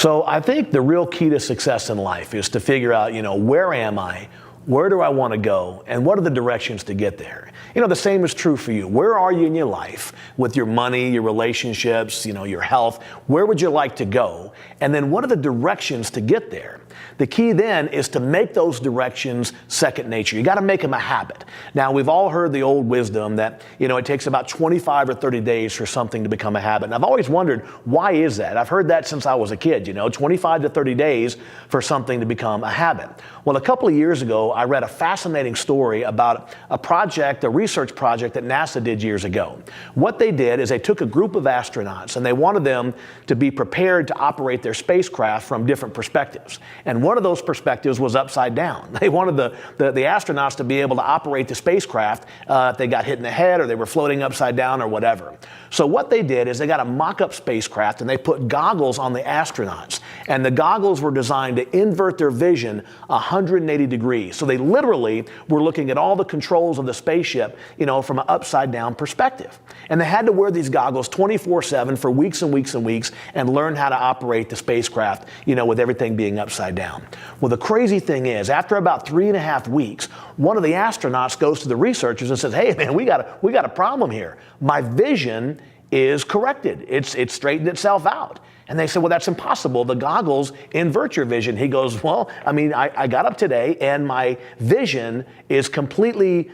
So I think the real key to success in life is to figure out, where am I? Where do I want to go? And what are the directions to get there? The same is true for you. Where are you in your life with your money, your relationships, your health? Where would you like to go? And then what are the directions to get there? The key then is to make those directions second nature. You got to make them a habit. Now, we've all heard the old wisdom that, it takes about 25 or 30 days for something to become a habit. And I've always wondered, why is that? I've heard that since I was a kid, 25 to 30 days for something to become a habit. Well, a couple of years ago, I read a fascinating story about a research project that NASA did years ago. What they did is they took a group of astronauts and they wanted them to be prepared to operate their spacecraft from different perspectives. And one of those perspectives was upside down. They wanted the astronauts to be able to operate the spacecraft if they got hit in the head or they were floating upside down or whatever. So what they did is they got a mock-up spacecraft and they put goggles on the astronauts. And the goggles were designed to invert their vision 180 degrees. So they literally were looking at all the controls of the spaceship, from an upside down perspective. And they had to wear these goggles 24/7 for weeks and weeks and weeks and learn how to operate the spacecraft, with everything being upside down. Well, the crazy thing is, after about 3.5 weeks, one of the astronauts goes to the researchers and says, "Hey man, we got a problem here. My vision is corrected. It's straightened itself out." And they said, "Well, that's impossible. The goggles invert your vision." He goes, "Well, I got up today and my vision is completely,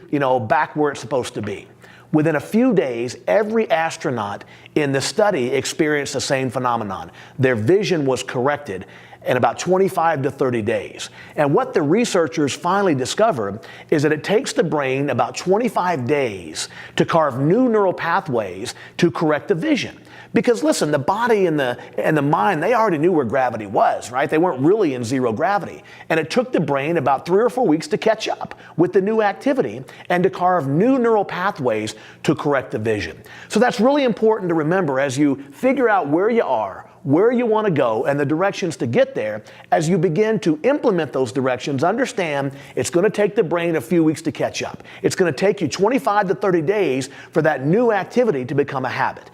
back where it's supposed to be." Within a few days, every astronaut in the study experienced the same phenomenon. Their vision was corrected in about 25 to 30 days. And what the researchers finally discovered is that it takes the brain about 25 days to carve new neural pathways to correct the vision. Because listen, the body and the mind, they already knew where gravity was, right? They weren't really in zero gravity. And it took the brain about 3 or 4 weeks to catch up with the new activity and to carve new neural pathways to correct the vision. So that's really important to remember as you figure out where you are, where you want to go, and the directions to get there. As you begin to implement those directions, understand it's going to take the brain a few weeks to catch up. It's going to take you 25 to 30 days for that new activity to become a habit.